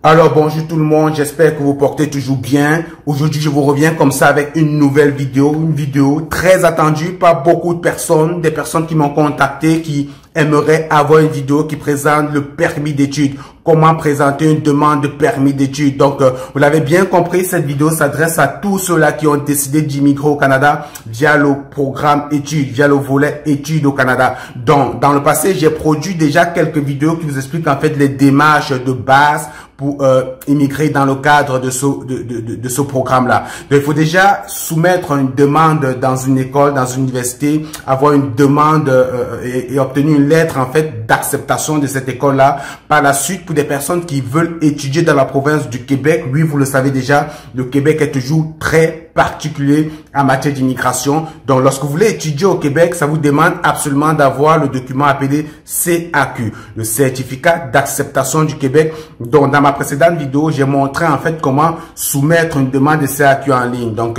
Alors bonjour tout le monde, j'espère que vous portez toujours bien. Aujourd'hui je vous reviens comme ça avec une nouvelle vidéo, une vidéo très attendue par beaucoup de personnes, des personnes qui m'ont contacté, qui aimeraient avoir une vidéo qui présente le permis d'études. Comment présenter une demande de permis d'études. Donc vous l'avez bien compris, cette vidéo s'adresse à tous ceux-là qui ont décidé d'immigrer au Canada via le programme études, via le volet études au Canada. Donc dans le passé, j'ai produit déjà quelques vidéos qui vous expliquent en fait les démarches de base pour immigrer dans le cadre de ce programme-là. Donc, il faut déjà soumettre une demande dans une école, dans une université, avoir une demande et obtenir une lettre en fait d'acceptation de cette école-là. Par la suite, pour des personnes qui veulent étudier dans la province du Québec, oui, vous le savez déjà, le Québec est toujours très particulier en matière d'immigration. Donc, lorsque vous voulez étudier au Québec, ça vous demande absolument d'avoir le document appelé CAQ, le certificat d'acceptation du Québec. Donc, dans ma précédente vidéo, j'ai montré en fait comment soumettre une demande de CAQ en ligne. Donc,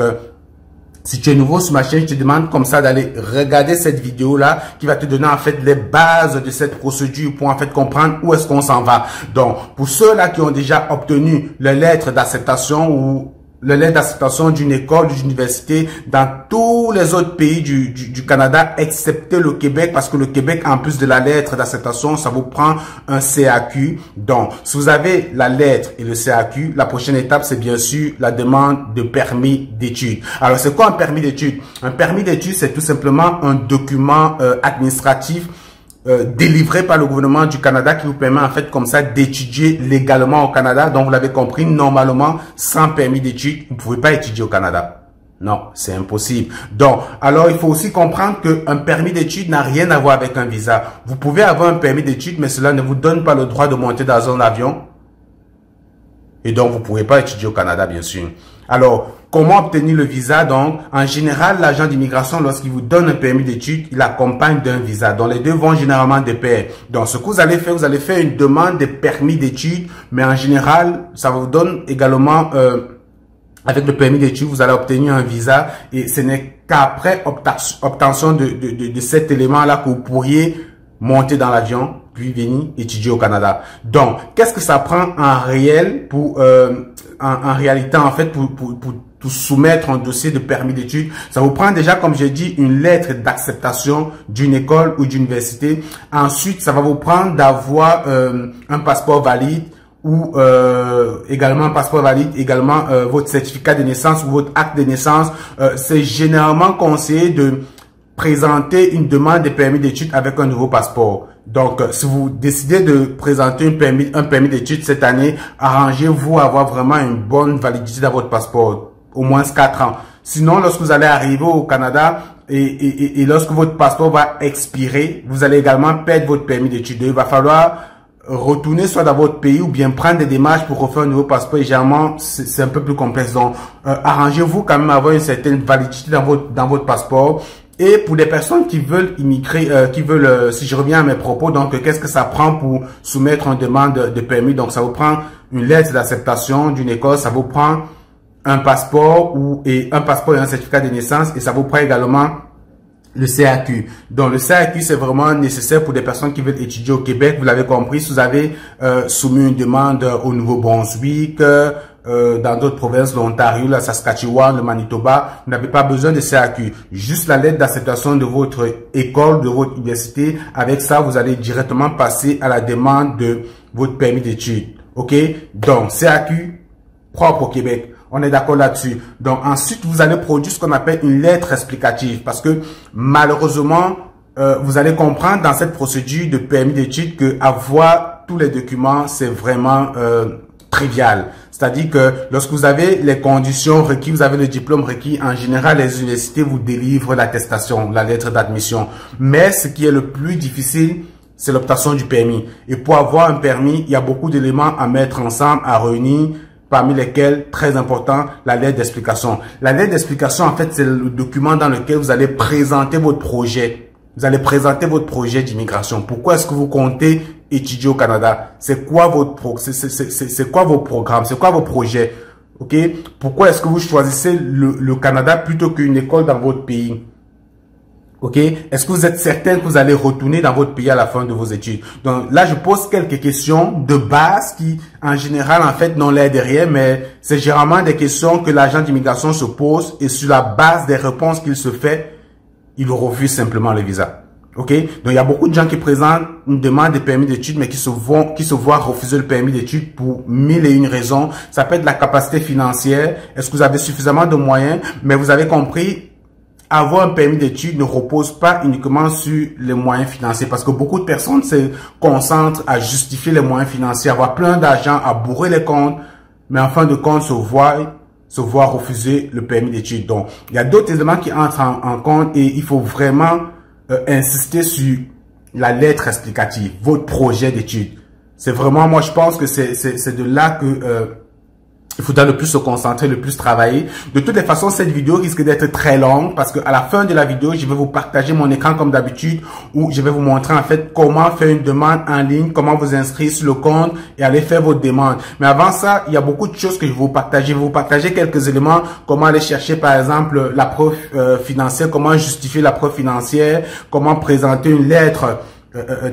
si tu es nouveau sur ma chaîne, je te demande comme ça d'aller regarder cette vidéo-là qui va te donner en fait les bases de cette procédure pour en fait comprendre où est-ce qu'on s'en va. Donc, pour ceux-là qui ont déjà obtenu la lettre d'acceptation ou la lettre d'acceptation d'une école, d'une université dans tous les autres pays du Canada, excepté le Québec, parce que le Québec, en plus de la lettre d'acceptation, ça vous prend un CAQ. Donc, si vous avez la lettre et le CAQ, la prochaine étape, c'est bien sûr la demande de permis d'études. Alors, c'est quoi un permis d'études? Un permis d'études, c'est tout simplement un document administratif délivré par le gouvernement du Canada qui vous permet en fait comme ça d'étudier légalement au Canada. Donc vous l'avez compris, normalement sans permis d'études, vous ne pouvez pas étudier au Canada. Non, c'est impossible. Donc, alors il faut aussi comprendre qu'un permis d'études n'a rien à voir avec un visa. Vous pouvez avoir un permis d'études, mais cela ne vous donne pas le droit de monter dans un avion. Et donc, vous ne pouvez pas étudier au Canada, bien sûr. Alors, comment obtenir le visa? Donc, en général, l'agent d'immigration, lorsqu'il vous donne un permis d'études, il accompagne d'un visa. Donc, les deux vont généralement de pair. Donc, ce que vous allez faire une demande de permis d'études, mais en général, ça vous donne également, avec le permis d'études, vous allez obtenir un visa et ce n'est qu'après obtention de cet élément-là que vous pourriez monter dans l'avion, puis venir étudier au Canada. Donc, qu'est-ce que ça prend en réel pour, en réalité, en fait, pour soumettre un dossier de permis d'études? Ça vous prend déjà, comme j'ai dit, une lettre d'acceptation d'une école ou d'université. Ensuite, ça va vous prendre d'avoir un passeport valide ou également un passeport valide, également votre certificat de naissance ou votre acte de naissance. C'est généralement conseillé de présenter une demande de permis d'études avec un nouveau passeport. Donc, si vous décidez de présenter un permis d'études cette année, arrangez-vous à avoir vraiment une bonne validité dans votre passeport, au moins 4 ans. Sinon, lorsque vous allez arriver au Canada et lorsque votre passeport va expirer, vous allez également perdre votre permis d'études. Il va falloir retourner soit dans votre pays ou bien prendre des démarches pour refaire un nouveau passeport. Et généralement, c'est un peu plus complexe. Donc, arrangez-vous quand même à avoir une certaine validité dans votre passeport. Et pour les personnes qui veulent immigrer, si je reviens à mes propos, donc qu'est-ce que ça prend pour soumettre une demande de permis? Donc ça vous prend une lettre d'acceptation d'une école, ça vous prend un passeport et un certificat de naissance et ça vous prend également le CAQ. Donc le CAQ c'est vraiment nécessaire pour des personnes qui veulent étudier au Québec. Vous l'avez compris, si vous avez soumis une demande au Nouveau-Brunswick, dans d'autres provinces, l'Ontario, la Saskatchewan, le Manitoba, vous n'avez pas besoin de CAQ. Juste la lettre d'acceptation de votre école, de votre université. Avec ça, vous allez directement passer à la demande de votre permis d'études. OK? Donc, CAQ propre au Québec. On est d'accord là-dessus. Donc, ensuite, vous allez produire ce qu'on appelle une lettre explicative. Parce que, malheureusement, vous allez comprendre dans cette procédure de permis d'études que avoir tous les documents, c'est vraiment trivial. C'est-à-dire que lorsque vous avez les conditions requises, vous avez le diplôme requis, en général, les universités vous délivrent l'attestation, la lettre d'admission. Mais ce qui est le plus difficile, c'est l'obtention du permis. Et pour avoir un permis, il y a beaucoup d'éléments à mettre ensemble, à réunir, parmi lesquels, très important, la lettre d'explication. La lettre d'explication, en fait, c'est le document dans lequel vous allez présenter votre projet. Vous allez présenter votre projet d'immigration. Pourquoi est-ce que vous comptez étudier au Canada? C'est quoi votre c'est quoi vos programmes? C'est quoi vos projets? OK? Pourquoi est-ce que vous choisissez le Canada plutôt qu'une école dans votre pays? Ok, est-ce que vous êtes certain que vous allez retourner dans votre pays à la fin de vos études? Donc là, je pose quelques questions de base qui, en général, en fait, n'ont l'air de rien, mais c'est généralement des questions que l'agent d'immigration se pose et sur la base des réponses qu'il se fait, il refuse simplement le visa. Ok, donc il y a beaucoup de gens qui présentent une demande de permis d'études, mais qui se voient refuser le permis d'études pour 1001 raisons. Ça peut être la capacité financière. Est-ce que vous avez suffisamment de moyens? Mais vous avez compris, avoir un permis d'études ne repose pas uniquement sur les moyens financiers, parce que beaucoup de personnes se concentrent à justifier les moyens financiers, avoir plein d'argent, à bourrer les comptes, mais en fin de compte se voient refuser le permis d'études. Donc, il y a d'autres éléments qui entrent en compte et il faut vraiment insister sur la lettre explicative, votre projet d'études. C'est vraiment, moi je pense que c'est de là que il faudra le plus se concentrer, le plus travailler. De toutes les façons, cette vidéo risque d'être très longue parce qu'à la fin de la vidéo, je vais vous partager mon écran comme d'habitude où je vais vous montrer en fait comment faire une demande en ligne, comment vous inscrire sur le compte et aller faire votre demande. Mais avant ça, il y a beaucoup de choses que je vais vous partager. Je vais vous partager quelques éléments, comment aller chercher par exemple la preuve financière, comment justifier la preuve financière, comment présenter une lettre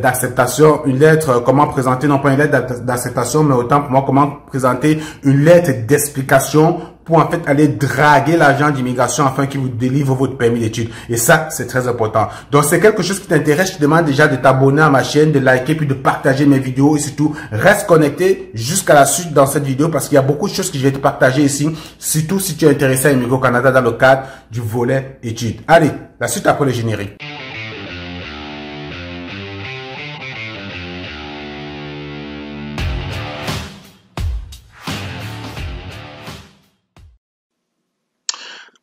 d'acceptation, une lettre, comment présenter, non pas une lettre d'acceptation, mais autant pour moi, comment présenter une lettre d'explication pour en fait aller draguer l'agent d'immigration afin qu'il vous délivre votre permis d'études. Et ça, c'est très important. Donc, c'est quelque chose qui t'intéresse, je te demande déjà de t'abonner à ma chaîne, de liker, puis de partager mes vidéos et surtout, reste connecté jusqu'à la suite dans cette vidéo parce qu'il y a beaucoup de choses que je vais te partager ici, surtout si tu es intéressé à immigrer au Canada dans le cadre du volet études. Allez, la suite après le générique.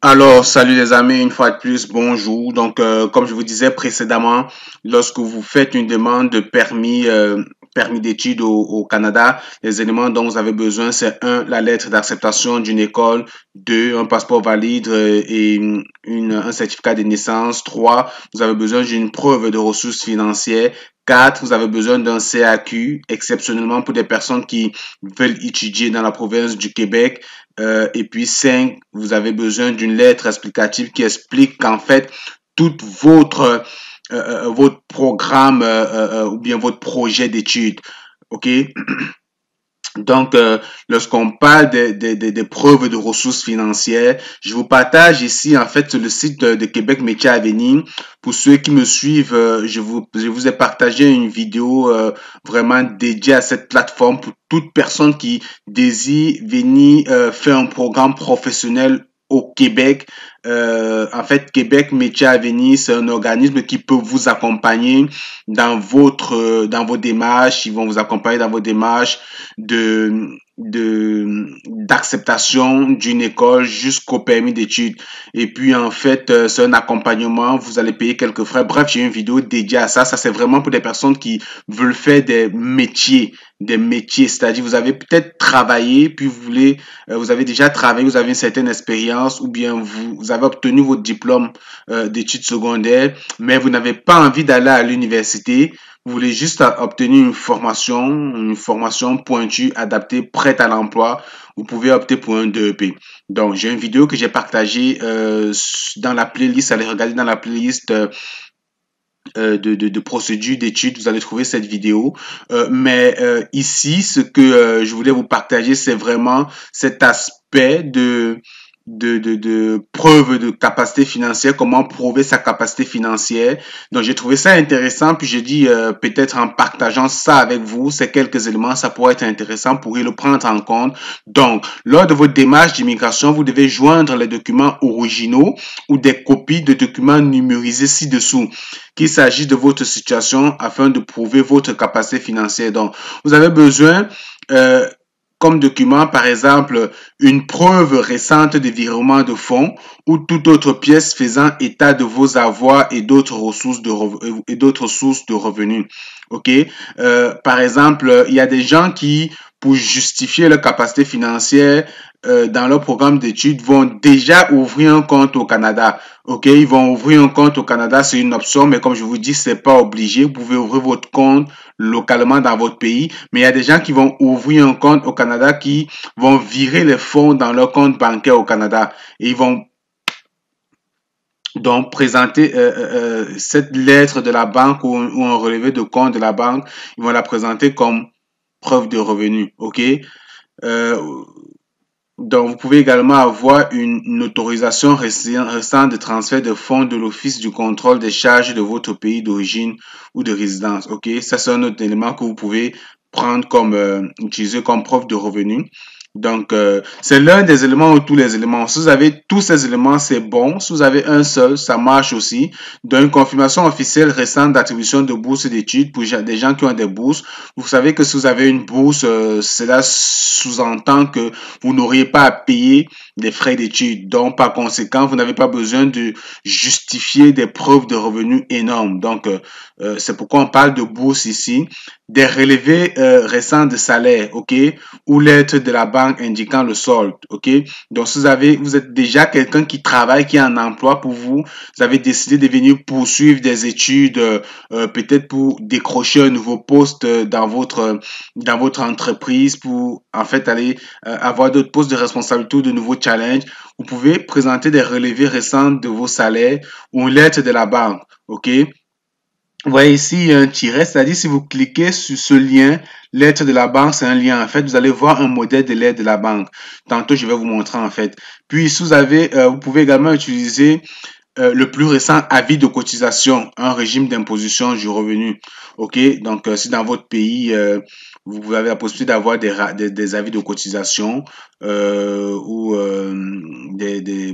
Alors, salut les amis, une fois de plus, bonjour. Donc, comme je vous disais précédemment, lorsque vous faites une demande de permis d'études au Canada, les éléments dont vous avez besoin, c'est 1, la lettre d'acceptation d'une école, 2, un passeport valide et un certificat de naissance, 3, vous avez besoin d'une preuve de ressources financières, 4, vous avez besoin d'un CAQ, exceptionnellement pour des personnes qui veulent étudier dans la province du Québec. Et puis 5, vous avez besoin d'une lettre explicative qui explique qu'en fait, tout votre programme ou bien votre projet d'études. OK? Donc, lorsqu'on parle des preuves de ressources financières, je vous partage ici, en fait, sur le site de Québec Métiers à venir. Pour ceux qui me suivent, je vous ai partagé une vidéo vraiment dédiée à cette plateforme pour toute personne qui désire venir faire un programme professionnel au Québec. En fait, Québec Métiers à venir, c'est un organisme qui peut vous accompagner dans vos démarches. Ils vont vous accompagner dans vos démarches d'acceptation d'une école jusqu'au permis d'études. Et puis, en fait, c'est un accompagnement. Vous allez payer quelques frais. Bref, j'ai une vidéo dédiée à ça. Ça, c'est vraiment pour des personnes qui veulent faire des métiers. C'est-à-dire vous avez peut-être travaillé, puis vous avez déjà travaillé, vous avez une certaine expérience, ou bien vous avez obtenu votre diplôme d'études secondaires, mais vous n'avez pas envie d'aller à l'université. Vous voulez juste obtenir une formation pointue, adaptée, prête à l'emploi. Vous pouvez opter pour un DEP. Donc, j'ai une vidéo que j'ai partagée dans la playlist. Allez regarder dans la playlist de procédures d'études. Vous allez trouver cette vidéo. Mais ici, ce que je voulais vous partager, c'est vraiment cet aspect de preuve de capacité financière, comment prouver sa capacité financière. Donc, j'ai trouvé ça intéressant, puis j'ai dit peut-être en partageant ça avec vous, ces quelques éléments, ça pourrait être intéressant pour le prendre en compte. Donc, lors de votre démarche d'immigration, vous devez joindre les documents originaux ou des copies de documents numérisés ci-dessous, qu'il s'agisse de votre situation afin de prouver votre capacité financière. Donc, vous avez besoin comme document, par exemple, une preuve récente de virement de fonds ou toute autre pièce faisant état de vos avoirs et d'autres sources de revenus. OK? Par exemple, il y a des gens qui, pour justifier leur capacité financière dans leur programme d'études, vont déjà ouvrir un compte au Canada. OK? Ils vont ouvrir un compte au Canada, c'est une option, mais comme je vous dis, c'est pas obligé. Vous pouvez ouvrir votre compte localement dans votre pays, mais il y a des gens qui vont ouvrir un compte au Canada qui vont virer les fonds dans leur compte bancaire au Canada et ils vont Donc, présenter cette lettre de la banque ou un relevé de compte de la banque, ils vont la présenter comme preuve de revenu, ok? Euh, donc, vous pouvez également avoir une autorisation récente de transfert de fonds de l'Office du contrôle des charges de votre pays d'origine ou de résidence. OK? Ça, c'est un autre élément que vous pouvez prendre comme, utiliser comme preuve de revenu. Donc, c'est l'un des éléments ou tous les éléments. Si vous avez tous ces éléments, c'est bon. Si vous avez un seul, ça marche aussi. Donc, une confirmation officielle récente d'attribution de bourse d'études pour des gens qui ont des bourses. Vous savez que si vous avez une bourse, cela sous-entend que vous n'auriez pas à payer des frais d'études. Donc, par conséquent, vous n'avez pas besoin de justifier des preuves de revenus énormes. Donc, c'est pourquoi on parle de bourse ici. Des relevés récents de salaire, ok, ou lettres de la banque indiquant le solde, ok. Donc, si vous êtes déjà quelqu'un qui travaille, qui a un emploi pour vous, vous avez décidé de venir poursuivre des études, peut-être pour décrocher un nouveau poste dans votre entreprise, pour en fait aller avoir d'autres postes de responsabilité ou de nouveaux challenges. Vous pouvez présenter des relevés récents de vos salaires ou une lettre de la banque, ok. Vous voyez ici, il y a un tiret, c'est-à-dire si vous cliquez sur ce lien, lettre de la banque, c'est un lien. En fait, vous allez voir un modèle de lettre de la banque. Tantôt, je vais vous montrer en fait. Puis, si vous pouvez également utiliser le plus récent avis de cotisation, un régime d'imposition du revenu. OK? Donc, si dans votre pays, vous avez la possibilité d'avoir des avis de cotisation ou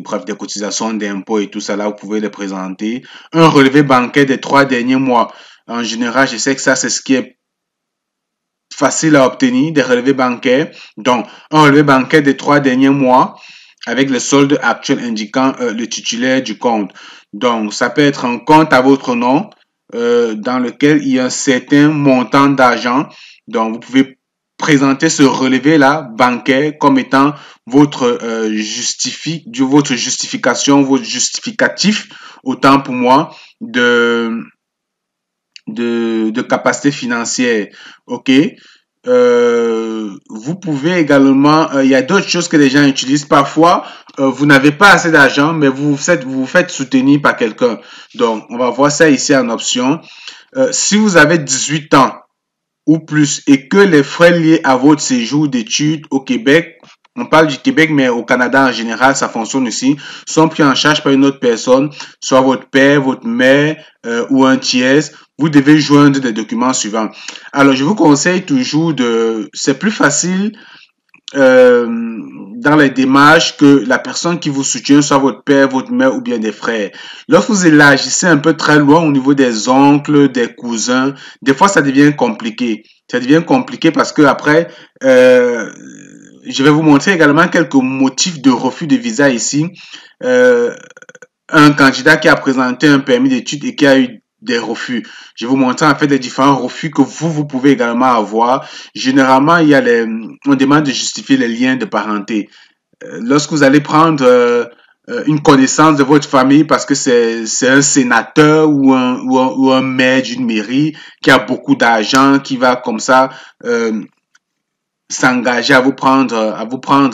bref, des cotisations d'impôts et tout ça, là, vous pouvez les présenter. Un relevé bancaire des 3 derniers mois. En général, je sais que ça, c'est ce qui est facile à obtenir, des relevés bancaires. Donc, un relevé bancaire des 3 derniers mois avec le solde actuel indiquant le titulaire du compte. Donc, ça peut être un compte à votre nom dans lequel il y a un certain montant d'argent. Donc, vous pouvez présenter ce relevé-là bancaire comme étant votre votre justification, votre justificatif, autant pour moi, de capacité financière. OK? Vous pouvez également, il y a d'autres choses que les gens utilisent. Parfois, vous n'avez pas assez d'argent, mais vous vous faites soutenir par quelqu'un. Donc, on va voir ça ici en option. Si vous avez 18 ans ou plus et que les frais liés à votre séjour d'études au Québec, on parle du Québec, mais au Canada en général, ça fonctionne aussi, sont pris en charge par une autre personne, soit votre père, votre mère ou un tiers, vous devez joindre des documents suivants. Alors, je vous conseille toujours c'est plus facile dans les démarches que la personne qui vous soutient, soit votre père, votre mère ou bien des frères. Lorsque vous élargissez un peu très loin au niveau des oncles, des cousins, des fois ça devient compliqué. Ça devient compliqué parce que après, je vais vous montrer également quelques motifs de refus de visa ici. Un candidat qui a présenté un permis d'études et qui a eu des refus. Je vais vous montrer en fait les différents refus que vous pouvez également avoir. Généralement, on demande de justifier les liens de parenté. Lorsque vous allez prendre une connaissance de votre famille parce que c'est un sénateur ou un maire d'une mairie qui a beaucoup d'argent, qui va comme ça s'engager à vous prendre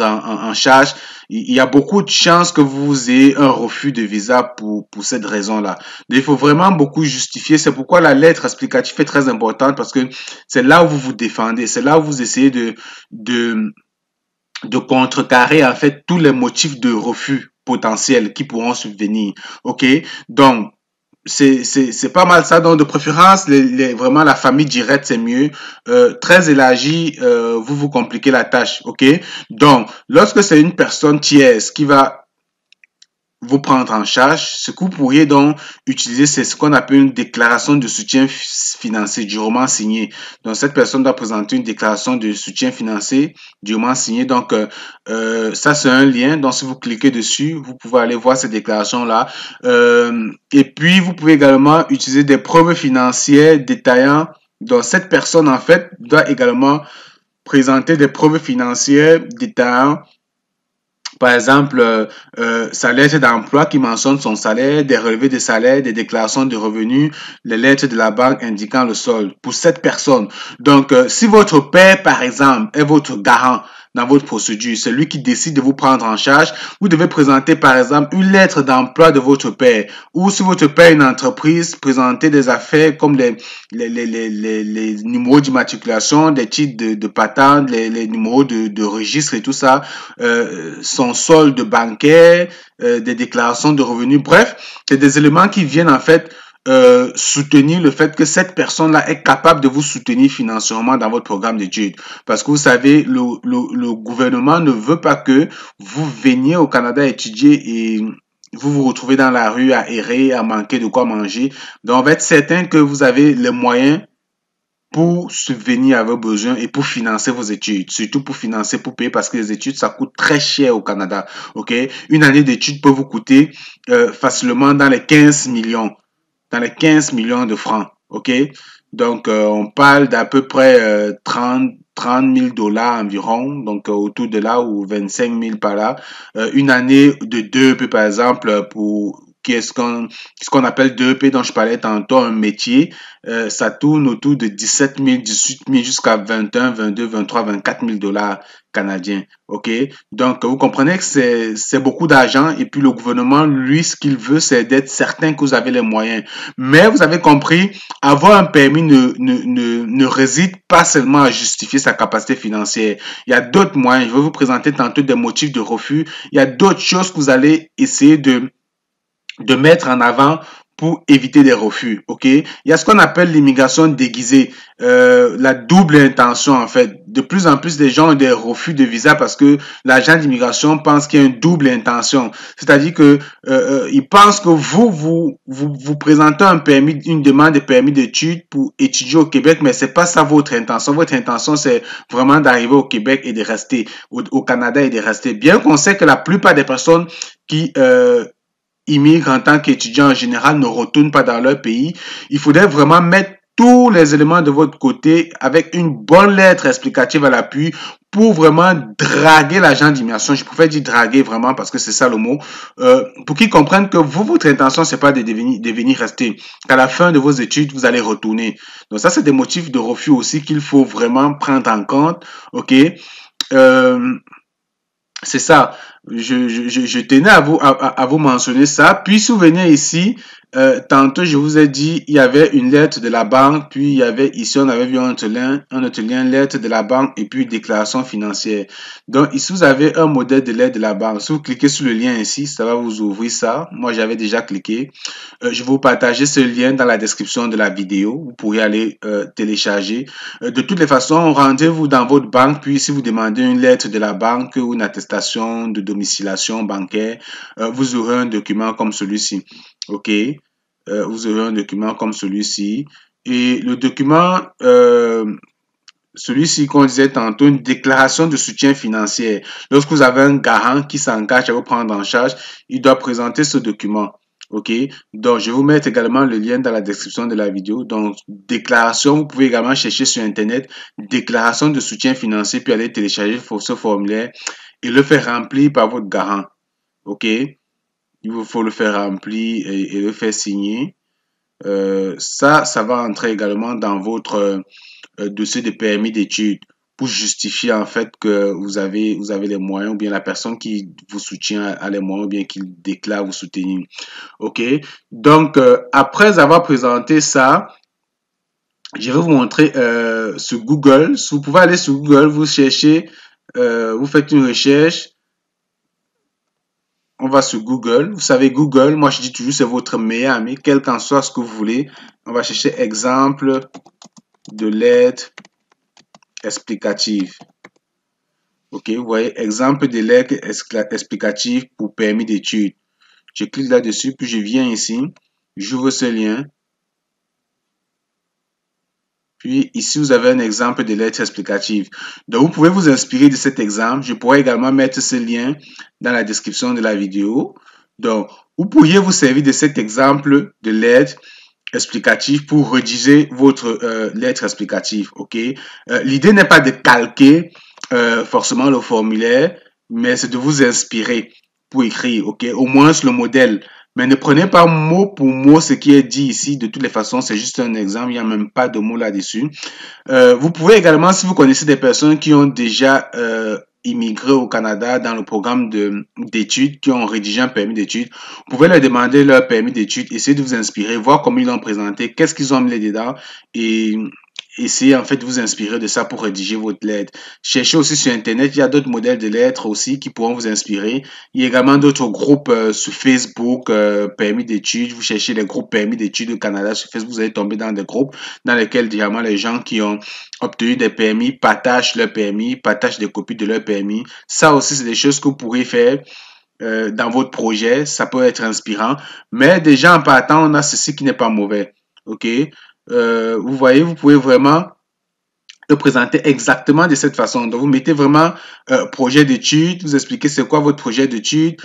en charge, il y a beaucoup de chances que vous ayez un refus de visa pour cette raison-là. Donc, il faut vraiment beaucoup justifier. C'est pourquoi la lettre explicative est très importante parce que c'est là où vous vous défendez, c'est là où vous essayez de contrecarrer en fait tous les motifs de refus potentiels qui pourront subvenir. OK? Donc, c'est pas mal ça. Donc, de préférence, vraiment, la famille directe, c'est mieux. Très élargi, vous compliquez la tâche, ok? Donc, lorsque c'est une personne tierce qui va vous prendre en charge, ce que vous pourriez donc utiliser, c'est ce qu'on appelle une déclaration de soutien financier durement signée. Donc, cette personne doit présenter une déclaration de soutien financier durement signée. Donc, ça, c'est un lien. Donc, si vous cliquez dessus, vous pouvez aller voir cette déclaration-là. Et puis, vous pouvez également utiliser des preuves financières détaillant. Donc, cette personne, en fait, doit également présenter des preuves financières détaillant par exemple, sa lettre d'emploi qui mentionne son salaire, des relevés de salaire, des déclarations de revenus, les lettres de la banque indiquant le solde pour cette personne. Donc, si votre père, par exemple, est votre garant dans votre procédure. C'est lui qui décide de vous prendre en charge. Vous devez présenter, par exemple, une lettre d'emploi de votre père. Ou si votre père est une entreprise, présenter des affaires comme les numéros d'immatriculation, des titres de patente, les numéros de registre et tout ça, son solde bancaire, des déclarations de revenus. Bref, c'est des éléments qui viennent en fait soutenir le fait que cette personne-là est capable de vous soutenir financièrement dans votre programme d'études. Parce que vous savez, le gouvernement ne veut pas que vous veniez au Canada étudier et vous vous retrouvez dans la rue à errer, à manquer de quoi manger. Donc, on va être certain que vous avez les moyens pour subvenir à vos besoins et pour financer vos études, surtout pour financer, pour payer, parce que les études, ça coûte très cher au Canada, ok? Une année d'études peut vous coûter facilement dans les 15 millions de francs, ok? Donc, on parle d'à peu près 30 000 dollars environ, donc autour de là, ou 25 000 par là. Une année de 2EP, par exemple, pour ce qu'on appelle 2EP dont je parlais tantôt, un métier, ça tourne autour de 17 000, 18 000 jusqu'à 21, 22, 23, 24 000 dollars canadiens. OK? Donc, vous comprenez que c'est beaucoup d'argent et puis le gouvernement, lui, ce qu'il veut, c'est d'être certain que vous avez les moyens. Mais vous avez compris, avoir un permis ne réside pas seulement à justifier sa capacité financière. Il y a d'autres moyens. Je vais vous présenter tantôt des motifs de refus. Il y a d'autres choses que vous allez essayer de mettre en avant pour éviter des refus, ok? Il y a ce qu'on appelle l'immigration déguisée, la double intention en fait. De plus en plus, des gens ont des refus de visa parce que l'agent d'immigration pense qu'il y a une double intention. C'est-à-dire que il pense que vous présentez un permis, une demande de permis d'études pour étudier au Québec, mais c'est pas ça votre intention. Votre intention, c'est vraiment d'arriver au Québec et de rester au Canada et de rester. Bien qu'on sait que la plupart des personnes qui immigrent en tant qu'étudiants en général ne retournent pas dans leur pays, il faudrait vraiment mettre tous les éléments de votre côté avec une bonne lettre explicative à l'appui pour vraiment draguer l'agent d'immigration. Je préfère dire draguer vraiment parce que c'est ça le mot, pour qu'ils comprennent que vous, votre intention, c'est pas de venir rester. Qu'à la fin de vos études, vous allez retourner. Donc ça, c'est des motifs de refus aussi qu'il faut vraiment prendre en compte. OK? C'est ça. Je tenais à vous mentionner ça. Puis souvenez ici, tantôt je vous ai dit, il y avait une lettre de la banque, puis il y avait ici, on avait vu un autre lien, lettre de la banque et puis déclaration financière. Donc ici, vous avez un modèle de lettre de la banque. Si vous cliquez sur le lien ici, ça va vous ouvrir ça. Moi, j'avais déjà cliqué. Je vais vous partager ce lien dans la description de la vidéo. Vous pourrez aller télécharger. De toutes les façons, rendez-vous dans votre banque, puis si vous demandez une lettre de la banque ou une attestation de domiciliation bancaire, vous aurez un document comme celui-ci. OK? Vous aurez un document comme celui-ci. Et le document, celui-ci qu'on disait tantôt, une déclaration de soutien financier. Lorsque vous avez un garant qui s'engage à vous prendre en charge, il doit présenter ce document. OK? Donc, je vais vous mettre également le lien dans la description de la vidéo. Donc, déclaration, vous pouvez également chercher sur Internet, déclaration de soutien financier, puis aller télécharger ce formulaire et le faire remplir par votre garant. OK? Il vous faut le faire remplir et le faire signer. Ça va entrer également dans votre dossier de permis d'études pour justifier en fait que vous avez les moyens, ou bien la personne qui vous soutient a les moyens, ou bien qui déclare vous soutenir. OK? Donc, après avoir présenté ça, je vais vous montrer sur Google. Vous pouvez aller sur Google, vous cherchez, vous faites une recherche. On va sur Google. Vous savez, Google, moi je dis toujours, c'est votre meilleur ami, quel qu'en soit ce que vous voulez. On va chercher exemple de lettre explicative. OK, vous voyez, exemple de lettre explicative pour permis d'études. Je clique là-dessus, puis je viens ici, j'ouvre ce lien. Puis ici, vous avez un exemple de lettre explicative. Donc, vous pouvez vous inspirer de cet exemple. Je pourrais également mettre ce lien dans la description de la vidéo. Donc, vous pourriez vous servir de cet exemple de lettre explicative pour rédiger votre lettre explicative. OK? L'idée n'est pas de calquer forcément le formulaire, mais c'est de vous inspirer pour écrire. OK? Au moins le modèle. Mais ne prenez pas mot pour mot ce qui est dit ici. De toutes les façons, c'est juste un exemple. Il n'y a même pas de mots là-dessus. Vous pouvez également, si vous connaissez des personnes qui ont déjà immigré au Canada dans le programme d'études, qui ont rédigé un permis d'études, vous pouvez leur demander leur permis d'études, essayer de vous inspirer, voir comment ils l'ont présenté, qu'est-ce qu'ils ont mis dedans et essayez en fait de vous inspirer de ça pour rédiger votre lettre. Cherchez aussi sur Internet, il y a d'autres modèles de lettres aussi qui pourront vous inspirer. Il y a également d'autres groupes sur Facebook, permis d'études. Vous cherchez les groupes permis d'études au Canada sur Facebook, vous allez tomber dans des groupes dans lesquels directement les gens qui ont obtenu des permis partagent leur permis, partagent des copies de leur permis. Ça aussi, c'est des choses que vous pourrez faire dans votre projet. Ça peut être inspirant. Mais déjà en partant, on a ceci qui n'est pas mauvais. OK? Vous voyez, vous pouvez vraiment le présenter exactement de cette façon. Donc, vous mettez vraiment projet d'étude, vous expliquez c'est quoi votre projet d'étude,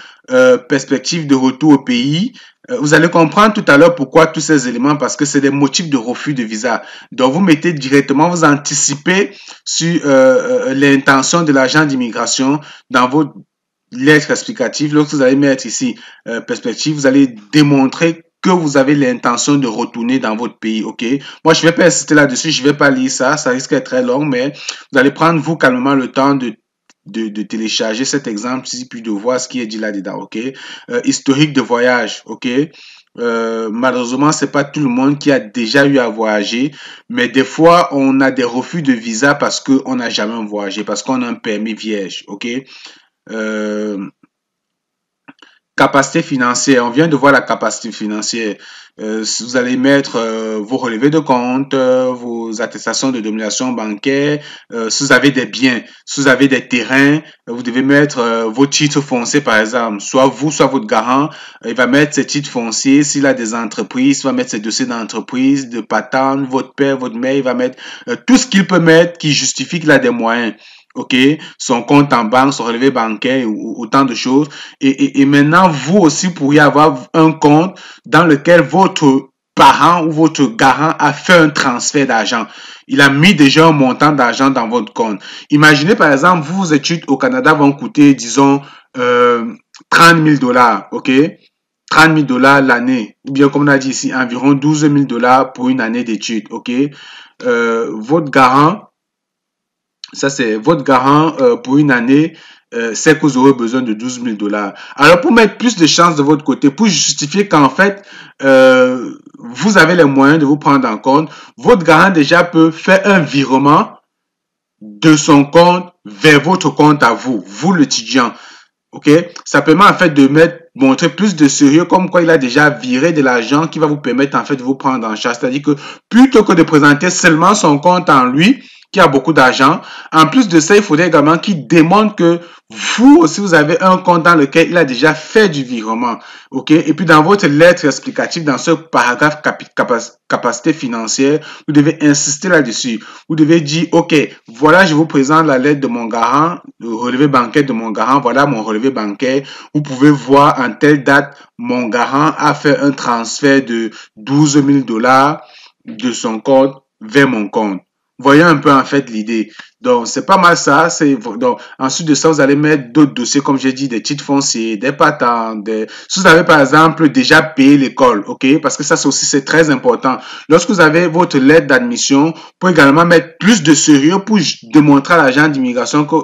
perspective de retour au pays. Vous allez comprendre tout à l'heure pourquoi tous ces éléments, parce que c'est des motifs de refus de visa. Donc, vous mettez directement, vous anticipez sur l'intention de l'agent d'immigration dans votre lettre explicative. Lorsque vous allez mettre ici perspective, vous allez démontrer que vous avez l'intention de retourner dans votre pays, ok? Moi, je vais pas insister là-dessus, je vais pas lire ça, ça risque d'être très long, mais vous allez prendre vous calmement le temps de télécharger cet exemple ici, puis de voir ce qui est dit là-dedans, ok? Historique de voyage, ok? Malheureusement, c'est pas tout le monde qui a déjà eu à voyager, mais des fois, on a des refus de visa parce qu'on n'a jamais voyagé, parce qu'on a un permis vierge, ok? Euh, Capacité financière, on vient de voir la capacité financière. Vous allez mettre vos relevés de compte, vos attestations de domination bancaire, si vous avez des biens, si vous avez des terrains, vous devez mettre vos titres fonciers par exemple, soit vous, soit votre garant, il va mettre ses titres fonciers, s'il a des entreprises, il va mettre ses dossiers d'entreprise, de patente, votre père, votre mère, il va mettre tout ce qu'il peut mettre qui justifie qu'il a des moyens. OK, son compte en banque, son relevé bancaire, ou autant de choses. Et maintenant, vous aussi pourriez avoir un compte dans lequel votre parent ou votre garant a fait un transfert d'argent. Il a mis déjà un montant d'argent dans votre compte. Imaginez par exemple, vos études au Canada vont coûter, disons, 30 000 dollars, ok? 30 000 dollars l'année, ou bien comme on a dit ici, environ 12 000 dollars pour une année d'études, ok? Votre garant, ça, c'est votre garant pour une année, c'est que vous aurez besoin de 12 000 dollars. Alors, pour mettre plus de chance de votre côté, pour justifier qu'en fait, vous avez les moyens de vous prendre en compte, votre garant déjà peut faire un virement de son compte vers votre compte à vous, vous l'étudiant. OK? Ça permet en fait de montrer plus de sérieux, comme quoi il a déjà viré de l'argent qui va vous permettre en fait de vous prendre en charge. C'est-à-dire que plutôt que de présenter seulement son compte en lui, qui a beaucoup d'argent, en plus de ça, il faudrait également qu'il démontre que vous aussi, vous avez un compte dans lequel il a déjà fait du virement. OK? Et puis, dans votre lettre explicative, dans ce paragraphe capacité financière, vous devez insister là-dessus. Vous devez dire, OK, voilà, je vous présente la lettre de mon garant, le relevé bancaire de mon garant, voilà mon relevé bancaire. Vous pouvez voir en telle date, mon garant a fait un transfert de 12 000 dollars de son compte vers mon compte. Voyez un peu en fait l'idée. Donc c'est pas mal ça. Donc ensuite de ça, vous allez mettre d'autres dossiers comme j'ai dit, des titres fonciers, des patents, si vous avez par exemple déjà payé l'école, ok, parce que ça c'est très important. Lorsque vous avez votre lettre d'admission, vous pouvez également mettre plus de sérieux pour démontrer à l'agent d'immigration que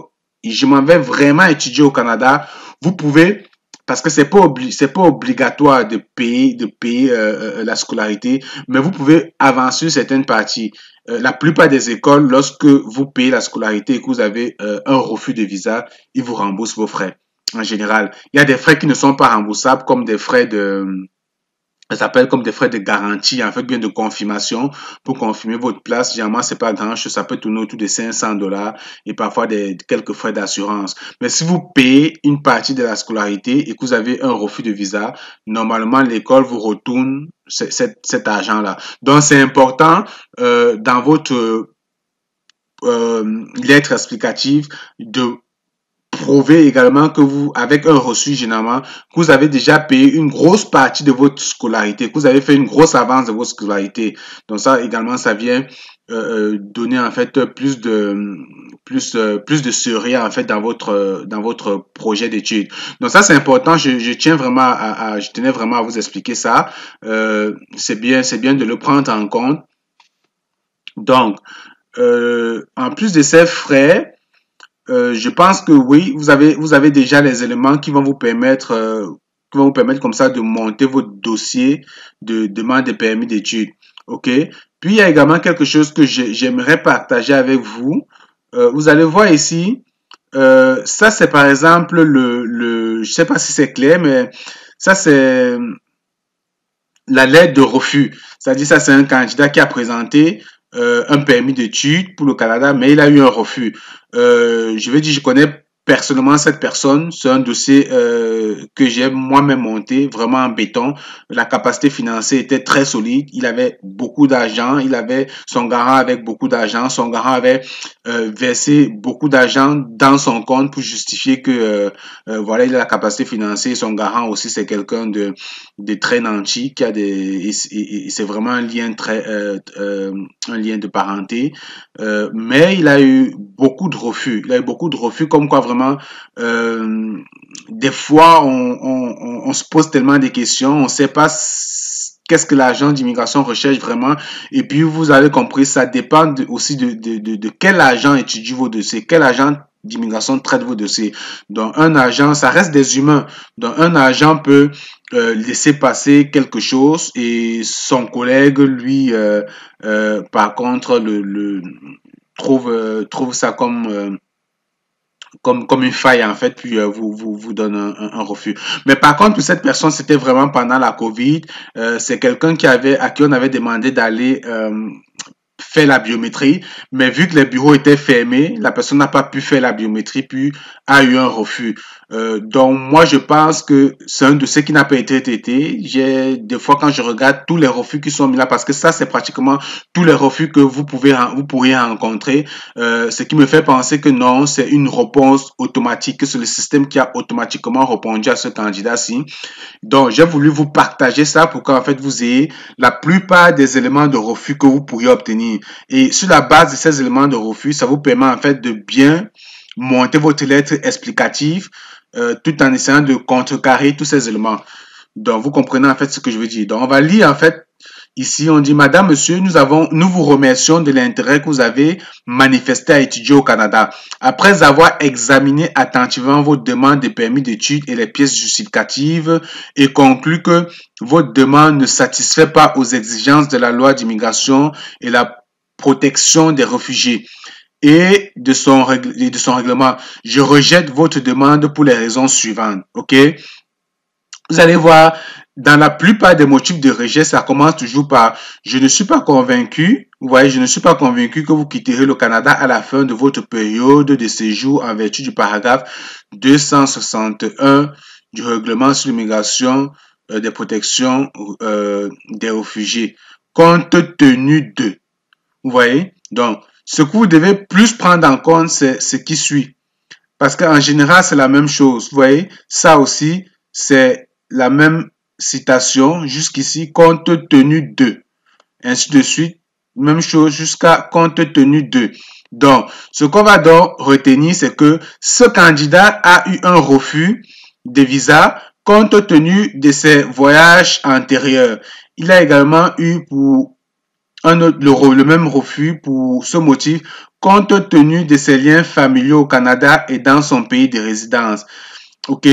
je m'en vais vraiment étudier au Canada. Vous pouvez, parce que c'est pas obligatoire de payer la scolarité, mais vous pouvez avancer certaines parties. La plupart des écoles, lorsque vous payez la scolarité et que vous avez un refus de visa, ils vous remboursent vos frais. En général, il y a des frais qui ne sont pas remboursables, comme des frais ça s'appelle comme des frais de garantie, en fait, bien de confirmation. Pour confirmer votre place, généralement, c'est pas grand chose. Ça peut tourner autour de 500 dollars et parfois quelques frais d'assurance. Mais si vous payez une partie de la scolarité et que vous avez un refus de visa, normalement, l'école vous retourne cet argent-là. Donc, c'est important, dans votre lettre explicative de prouver également que vous, avec un reçu généralement, que vous avez déjà payé une grosse partie de votre scolarité, que vous avez fait une grosse avance de votre scolarité. Donc ça également, ça vient donner en fait plus de sérieux en fait dans votre projet d'études. Donc ça c'est important. Je tiens vraiment je tenais vraiment à vous expliquer ça. C'est bien de le prendre en compte. Donc en plus de ces frais, je pense que oui, vous avez déjà les éléments qui vont vous permettre comme ça de monter votre dossier de demande de permis d'études. OK? Puis il y a également quelque chose que j'aimerais partager avec vous. Vous allez voir ici, ça c'est par exemple je sais pas si c'est clair, mais ça c'est la lettre de refus. C'est-à-dire ça c'est un candidat qui a présenté un permis d'études pour le Canada, mais il a eu un refus. Je vais dire, je connais personnellement cette personne. C'est un dossier que j'ai moi-même monté, vraiment en béton. La capacité financière était très solide. Il avait beaucoup d'argent. Il avait son garant avec beaucoup d'argent. Son garant avait versé beaucoup d'argent dans son compte pour justifier que voilà, il a la capacité financière. Son garant aussi, c'est quelqu'un de très nanti qui a des et c'est vraiment un lien un lien de parenté. Mais il a eu beaucoup de refus. Il a eu beaucoup de refus, comme quoi vraiment, des fois, on se pose tellement des questions, on ne sait pas qu'est-ce que l'agent d'immigration recherche vraiment. Et puis, vous avez compris, ça dépend aussi de quel agent étudie vos dossiers, quel agent d'immigration traite vos dossiers. Donc, un agent, ça reste des humains. Donc, un agent peut laisser passer quelque chose et son collègue, lui, par contre, trouve ça comme une faille en fait, puis vous donne un refus. Mais par contre, pour cette personne, c'était vraiment pendant la COVID. C'est quelqu'un à qui on avait demandé d'aller faire la biométrie, mais vu que les bureaux étaient fermés, la personne n'a pas pu faire la biométrie, puis a eu un refus. Donc moi je pense que c'est un dossier qui n'a pas été traité. Des fois quand je regarde tous les refus qui sont mis là, parce que ça c'est pratiquement tous les refus que vous pourriez rencontrer, ce qui me fait penser que non, c'est une réponse automatique, que c'est le système qui a automatiquement répondu à ce candidat-ci. Donc j'ai voulu vous partager ça pour qu'en fait vous ayez la plupart des éléments de refus que vous pourriez obtenir. Et sur la base de ces éléments de refus, ça vous permet en fait de bien monter votre lettre explicative tout en essayant de contrecarrer tous ces éléments. Donc, vous comprenez en fait ce que je veux dire. Donc, on va lire en fait ici, on dit, Madame, Monsieur, nous vous remercions de l'intérêt que vous avez manifesté à étudier au Canada. Après avoir examiné attentivement votre demande de permis d'études et les pièces justificatives et conclu que votre demande ne satisfait pas aux exigences de la loi d'immigration et la protection des réfugiés et de son règlement, je rejette votre demande pour les raisons suivantes. OK? Vous allez voir, dans la plupart des motifs de rejet, ça commence toujours par je ne suis pas convaincu. Vous voyez, je ne suis pas convaincu que vous quitterez le Canada à la fin de votre période de séjour en vertu du paragraphe 261 du règlement sur l'immigration des protections des réfugiés, compte tenu de. Vous voyez? Donc, ce que vous devez plus prendre en compte, c'est ce qui suit. Parce qu'en général, c'est la même chose. Vous voyez? Ça aussi, c'est la même citation jusqu'ici, compte tenu de. Ainsi de suite. Même chose jusqu'à compte tenu de. Donc, ce qu'on va donc retenir, c'est que ce candidat a eu un refus de visa compte tenu de ses voyages antérieurs. Il a également eu pour le même refus pour ce motif compte tenu de ses liens familiaux au Canada et dans son pays de résidence. OK?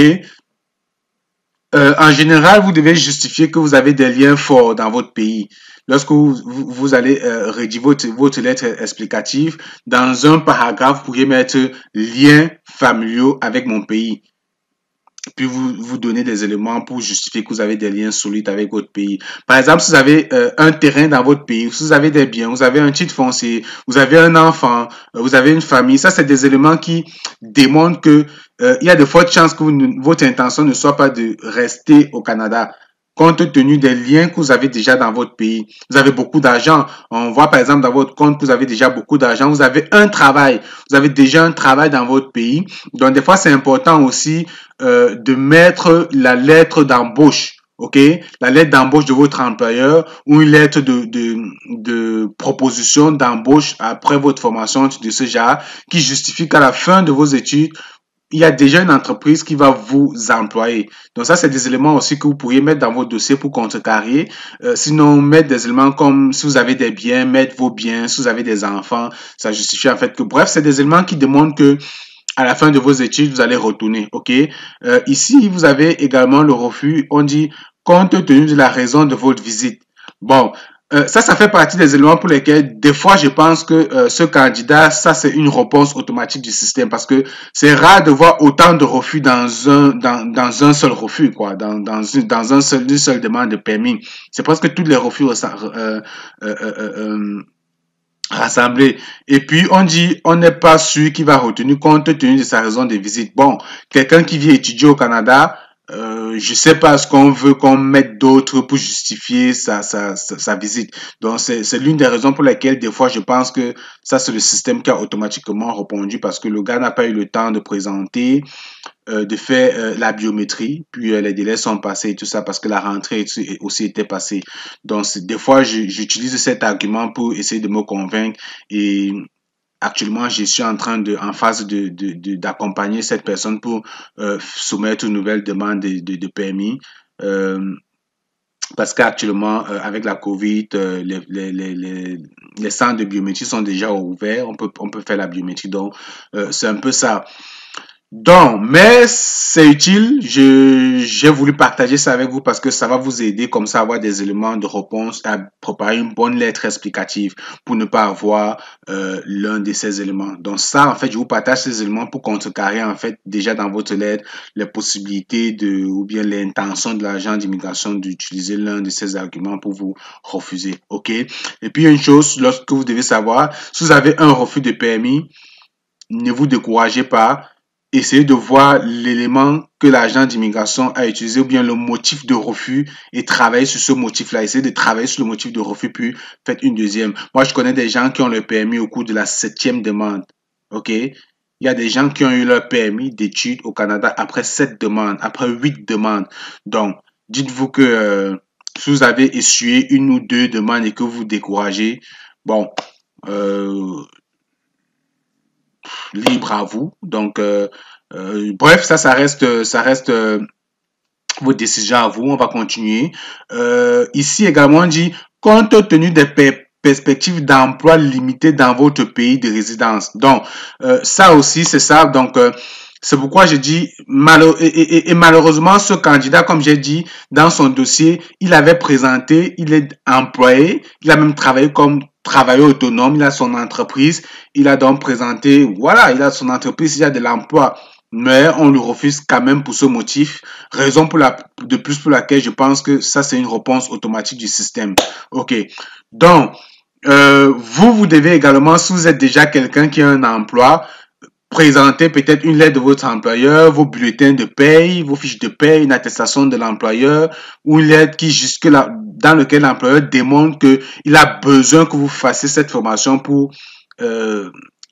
En général, vous devez justifier que vous avez des liens forts dans votre pays. Lorsque vous allez rédiger votre lettre explicative, dans un paragraphe, vous pourriez mettre liens familiaux avec mon pays. Puis vous donnez des éléments pour justifier que vous avez des liens solides avec votre pays. Par exemple, si vous avez un terrain dans votre pays, si vous avez des biens, vous avez un titre foncier, vous avez un enfant, vous avez une famille, ça c'est des éléments qui démontrent que il y a de fortes chances que votre intention ne soit pas de rester au Canada, compte tenu des liens que vous avez déjà dans votre pays. Vous avez beaucoup d'argent. On voit par exemple dans votre compte que vous avez déjà beaucoup d'argent. Vous avez un travail. Vous avez déjà un travail dans votre pays. Donc des fois, c'est important aussi de mettre la lettre d'embauche. OK? La lettre d'embauche de votre employeur ou une lettre de proposition d'embauche après votre formation de ce genre qui justifie qu'à la fin de vos études, il y a déjà une entreprise qui va vous employer. Donc ça, c'est des éléments aussi que vous pourriez mettre dans votre dossier pour contrecarrer. Sinon, mettre des éléments comme si vous avez des biens, mettre vos biens, si vous avez des enfants, ça justifie en fait que, bref, c'est des éléments qui démontrent que à la fin de vos études, vous allez retourner, ok? Ici, vous avez également le refus. On dit, compte tenu de la raison de votre visite. Bon, ça fait partie des éléments pour lesquels, des fois, je pense que ce candidat, ça, c'est une réponse automatique du système parce que c'est rare de voir autant de refus dans un seul refus, quoi, une seule demande de permis. C'est presque tous les refus rassemblés. Et puis, on dit, on n'est pas sûr qu'il va retenir compte tenu de sa raison de visite. Bon, quelqu'un qui vient étudier au Canada, je sais pas ce qu'on veut qu'on mette d'autres pour justifier sa visite. Donc, c'est l'une des raisons pour lesquelles, des fois, je pense que ça, c'est le système qui a automatiquement répondu parce que le gars n'a pas eu le temps de présenter, de faire la biométrie, puis les délais sont passés et tout ça parce que la rentrée aussi était passée. Donc, des fois, j'utilise cet argument pour essayer de me convaincre et actuellement, je suis en phase d'accompagner cette personne pour soumettre une nouvelle demande de permis. Parce qu'actuellement, avec la COVID, les centres de biométrie sont déjà ouverts. On peut faire la biométrie. Donc, c'est un peu ça. Donc, mais c'est utile, j'ai voulu partager ça avec vous parce que ça va vous aider comme ça à avoir des éléments de réponse, à préparer une bonne lettre explicative pour ne pas avoir l'un de ces éléments. Donc ça, en fait, je vous partage ces éléments pour contrecarrer en fait déjà dans votre lettre les possibilités ou bien l'intention de l'agent d'immigration d'utiliser l'un de ces arguments pour vous refuser. OK? Et puis, une chose, lorsque vous devez savoir, si vous avez un refus de permis, ne vous découragez pas. Essayez de voir l'élément que l'agent d'immigration a utilisé ou bien le motif de refus et travailler sur ce motif-là. Essayez de travailler sur le motif de refus puis faites une deuxième. Moi, je connais des gens qui ont le permis au cours de la 7e demande. OK? Il y a des gens qui ont eu leur permis d'études au Canada après 7 demandes, après 8 demandes. Donc, dites-vous que si vous avez essuyé une ou deux demandes et que vous vous découragez, bon, libre à vous. Donc, bref, ça reste vos décisions à vous. On va continuer. Ici également, on dit, compte tenu des perspectives d'emploi limitées dans votre pays de résidence. Donc, ça aussi, c'est ça. Donc, c'est pourquoi je dis, malheureusement, ce candidat, comme j'ai dit, dans son dossier, il avait présenté, il est employé, il a même travaillé comme travailleur autonome, il a son entreprise, il a donc présenté, voilà, il a son entreprise, il a de l'emploi, mais on lui refuse quand même pour ce motif, raison de plus pour laquelle je pense que ça c'est une réponse automatique du système. Ok, donc, vous devez également, si vous êtes déjà quelqu'un qui a un emploi, présenter peut-être une lettre de votre employeur, vos bulletins de paye, vos fiches de paye, une attestation de l'employeur ou une lettre qui jusque-là, dans lequel l'employeur démontre qu'il a besoin que vous fassiez cette formation pour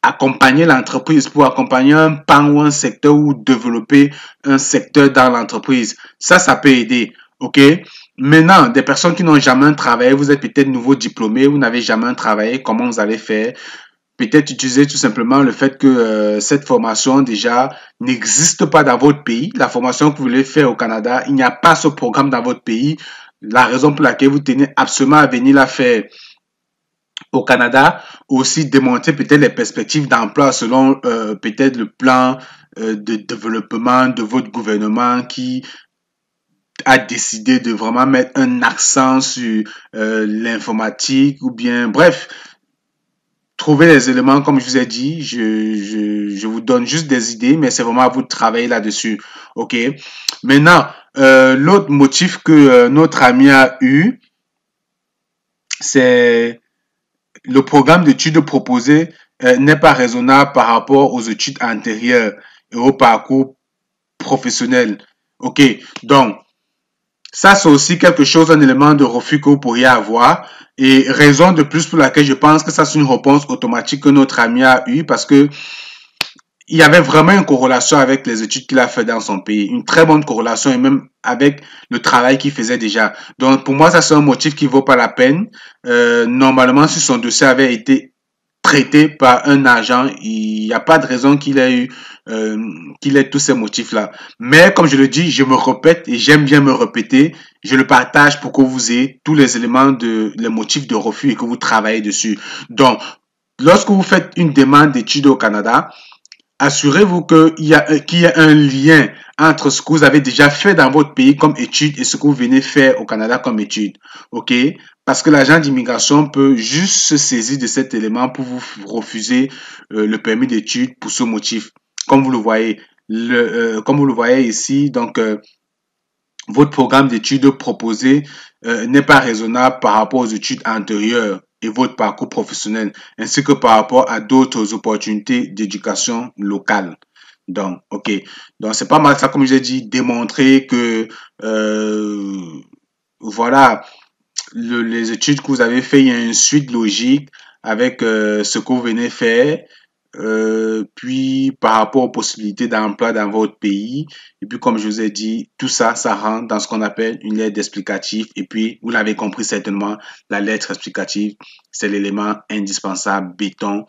accompagner l'entreprise, pour accompagner un pan ou un secteur ou développer un secteur dans l'entreprise. Ça peut aider. OK? Maintenant, des personnes qui n'ont jamais travaillé, vous êtes peut-être nouveau diplômé, vous n'avez jamais travaillé, comment vous allez faire? Peut-être utiliser tout simplement le fait que cette formation déjà n'existe pas dans votre pays. La formation que vous voulez faire au Canada, il n'y a pas ce programme dans votre pays. La raison pour laquelle vous tenez absolument à venir la faire au Canada, aussi démontrer peut-être les perspectives d'emploi selon peut-être le plan de développement de votre gouvernement qui a décidé de vraiment mettre un accent sur l'informatique ou bien, bref, trouver les éléments, comme je vous ai dit, je vous donne juste des idées, mais c'est vraiment à vous de travailler là-dessus. OK? Maintenant, l'autre motif que notre ami a eu, c'est le programme d'études proposé n'est pas raisonnable par rapport aux études antérieures et au parcours professionnel. OK? Donc, ça, c'est aussi quelque chose, un élément de refus que vous pourriez avoir. Et raison de plus pour laquelle je pense que ça, c'est une réponse automatique que notre ami a eue parce que il y avait vraiment une corrélation avec les études qu'il a fait dans son pays. Une très bonne corrélation et même avec le travail qu'il faisait déjà. Donc, pour moi, ça, c'est un motif qui vaut pas la peine. Normalement, si son dossier avait été traité par un agent, il n'y a pas de raison qu'il ait tous ces motifs-là. Mais comme je le dis, je me répète et j'aime bien me répéter. Je le partage pour que vous ayez tous les éléments les motifs de refus et que vous travaillez dessus. Donc, lorsque vous faites une demande d'études au Canada, assurez-vous qu'il y a un lien entre ce que vous avez déjà fait dans votre pays comme étude et ce que vous venez faire au Canada comme étude. OK? Parce que l'agent d'immigration peut juste se saisir de cet élément pour vous refuser le permis d'étude pour ce motif. Comme vous le voyez, comme vous le voyez ici, donc votre programme d'études proposé n'est pas raisonnable par rapport aux études antérieures et votre parcours professionnel, ainsi que par rapport à d'autres opportunités d'éducation locale. Donc, OK. Donc, c'est pas mal ça, comme j'ai dit, démontrer que, voilà, les études que vous avez fait, il y a une suite logique avec ce que vous venez faire. Puis par rapport aux possibilités d'emploi dans votre pays. Et puis comme je vous ai dit, tout ça, ça rentre dans ce qu'on appelle une lettre explicative. Et puis, vous l'avez compris certainement, la lettre explicative, c'est l'élément indispensable, béton,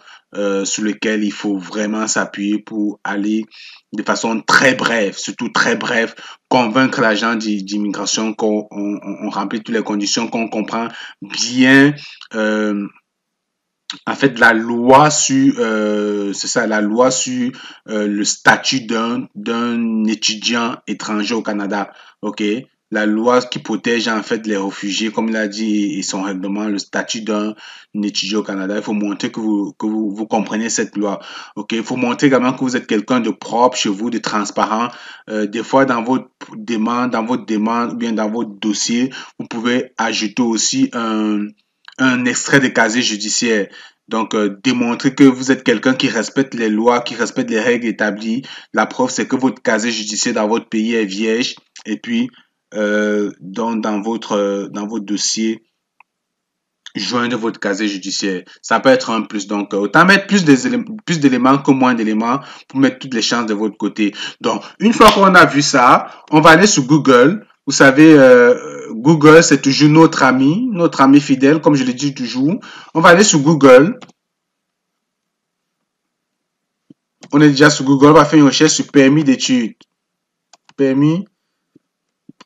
sur lequel il faut vraiment s'appuyer pour aller de façon très brève, surtout très brève, convaincre l'agent d'immigration qu'on remplit toutes les conditions, qu'on comprend bien en fait la loi sur c'est ça, la loi sur le statut d'un étudiant étranger au Canada. OK? La loi qui protège en fait les réfugiés, comme il a dit, et son règlement, le statut d'un étudiant au Canada. Il faut montrer que vous comprenez cette loi. OK? Il faut montrer également que vous êtes quelqu'un de propre chez vous, de transparent. Des fois, dans votre demande ou bien dans votre dossier, vous pouvez ajouter aussi un extrait de casier judiciaire. Donc, démontrer que vous êtes quelqu'un qui respecte les lois, qui respecte les règles établies. La preuve, c'est que votre casier judiciaire dans votre pays est vierge. Et puis, dans votre dossier, joindre votre casier judiciaire. Ça peut être un plus. Donc, autant mettre plus d'éléments que moins d'éléments pour mettre toutes les chances de votre côté. Donc, une fois qu'on a vu ça, on va aller sur Google. Vous savez, Google, c'est toujours notre ami fidèle, comme je le dis toujours. On va aller sur Google. On est déjà sur Google. On va faire une recherche sur permis d'études. Permis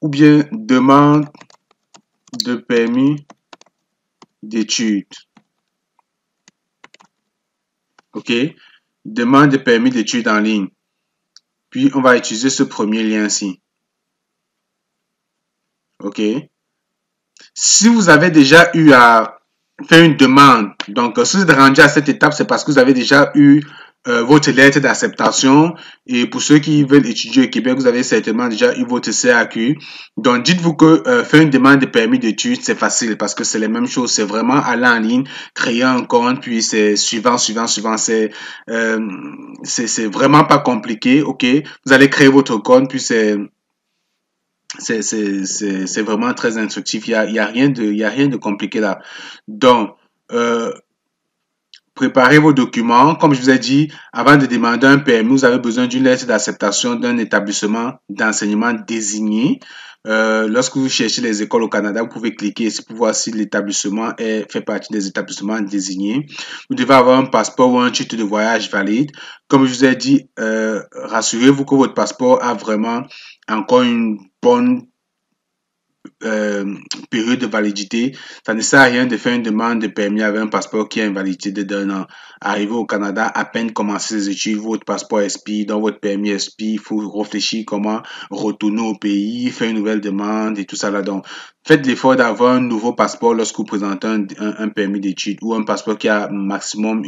ou bien demande de permis d'études. OK? Demande de permis d'études en ligne. Puis, on va utiliser ce premier lien-ci. OK? Si vous avez déjà eu à faire une demande, donc si vous êtes rendu à cette étape, c'est parce que vous avez déjà eu votre lettre d'acceptation. Et pour ceux qui veulent étudier au Québec, vous avez certainement déjà eu votre CAQ. Donc, dites-vous que faire une demande de permis d'études, c'est facile parce que c'est les mêmes choses. C'est vraiment aller en ligne, créer un compte, puis c'est suivant. C'est vraiment pas compliqué, OK? Vous allez créer votre compte, puis c'est vraiment très instructif. Il y a rien de compliqué là. Donc, préparez vos documents. Comme je vous ai dit, avant de demander un permis, vous avez besoin d'une lettre d'acceptation d'un établissement d'enseignement désigné. Lorsque vous cherchez les écoles au Canada, vous pouvez cliquer ici pour voir si l'établissement fait partie des établissements désignés. Vous devez avoir un passeport ou un titre de voyage valide. Comme je vous ai dit, rassurez-vous que votre passeport a vraiment encore une bonne période de validité. Ça ne sert à rien de faire une demande de permis avec un passeport qui a une validité d'un an. Arrivé au Canada, à peine commencer ses études, votre passeport expire, dans votre permis expire, il faut réfléchir comment retourner au pays, faire une nouvelle demande et tout ça là. Donc, faites l'effort d'avoir un nouveau passeport lorsque vous présentez un permis d'études ou un passeport qui a maximum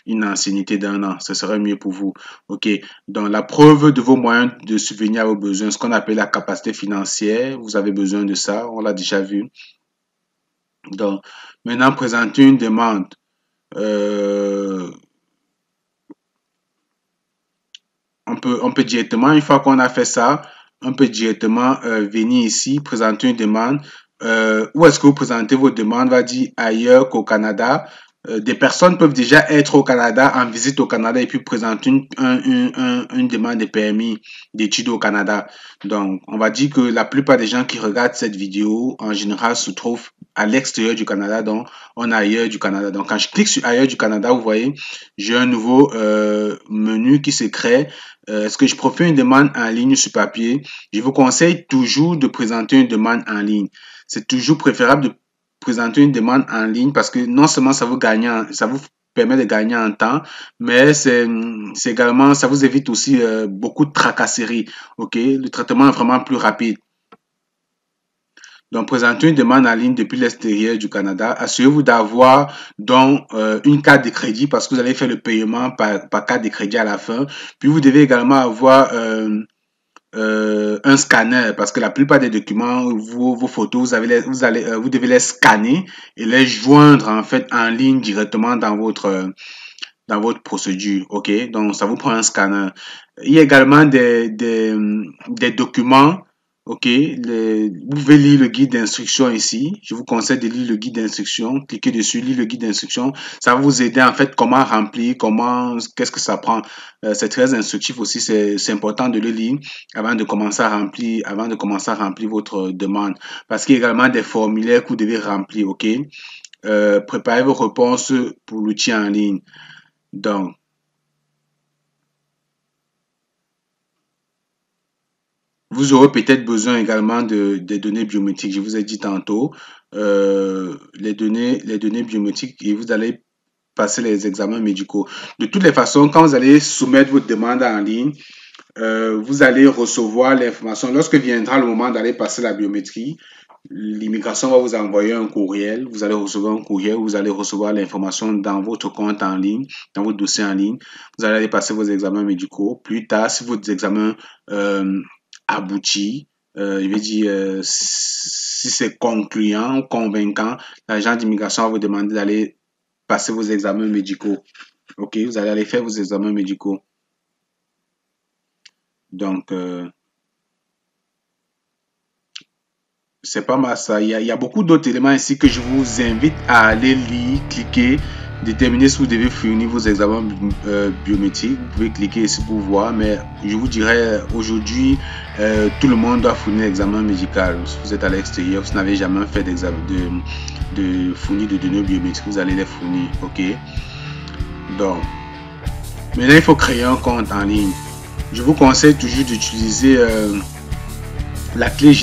une ancienneté d'un an. Ce serait mieux pour vous. OK. Donc, la preuve de vos moyens de subvenir à vos besoins, ce qu'on appelle la capacité financière, vous avez besoin de ça. On l'a déjà vu. Donc, maintenant, présenter une demande. On peut directement, une fois qu'on a fait ça, on peut directement venir ici, présenter une demande. Où est-ce que vous présentez vos demandes? On va dire ailleurs qu'au Canada. Des personnes peuvent déjà être au Canada, en visite au Canada, et puis présenter une demande de permis d'études au Canada. Donc, on va dire que la plupart des gens qui regardent cette vidéo, en général, se trouvent à l'extérieur du Canada, donc on est ailleurs du Canada. Donc, quand je clique sur ailleurs du Canada, vous voyez, j'ai un nouveau menu qui se crée. Est-ce que je préfère une demande en ligne sur papier? Je vous conseille toujours de présenter une demande en ligne. C'est toujours préférable de présenter une demande en ligne parce que non seulement ça vous permet de gagner en temps, mais c'est également, ça vous évite aussi beaucoup de tracasseries. Ok, le traitement est vraiment plus rapide. Donc, présentez une demande en ligne depuis l'extérieur du Canada. Assurez-vous d'avoir donc une carte de crédit parce que vous allez faire le paiement par carte de crédit à la fin. Puis, vous devez également avoir un scanner parce que la plupart des documents, vos photos, vous devez les scanner et les joindre en fait en ligne directement dans votre procédure. Ok, donc ça vous prend un scanner. Il y a également des documents. Ok, vous pouvez lire le guide d'instruction ici. Je vous conseille de lire le guide d'instruction. Cliquez dessus, lire le guide d'instruction. Ça va vous aider en fait comment remplir, qu'est-ce que ça prend. C'est très instructif aussi. C'est important de le lire avant de commencer à remplir, votre demande. Parce qu'il y a également des formulaires que vous devez remplir. Ok, préparez vos réponses pour l'outil en ligne. Donc, vous aurez peut-être besoin également des données biométriques. Je vous ai dit tantôt, les données biométriques et vous allez passer les examens médicaux. De toutes les façons, quand vous allez soumettre votre demande en ligne, vous allez recevoir l'information. Lorsque viendra le moment d'aller passer la biométrie, l'immigration va vous envoyer un courriel. Vous allez recevoir un courriel. Vous allez recevoir l'information dans votre compte en ligne, dans votre dossier en ligne. Vous allez aller passer vos examens médicaux. Plus tard, si votre examen abouti, je vais dire si c'est concluant ou convaincant, l'agent d'immigration va vous demander d'aller passer vos examens médicaux. Ok, vous allez aller faire vos examens médicaux. Donc, c'est pas mal ça. Il y a beaucoup d'autres éléments ici que je vous invite à aller lire, cliquer, déterminer si vous devez fournir vos examens biométriques. Vous pouvez cliquer ici pour voir, mais je vous dirais aujourd'hui, tout le monde doit fournir l'examen médical. Si vous êtes à l'extérieur, si vous n'avez jamais fait de fournir de données biométriques, vous allez les fournir. Ok. Donc, maintenant il faut créer un compte en ligne. Je vous conseille toujours d'utiliser la clé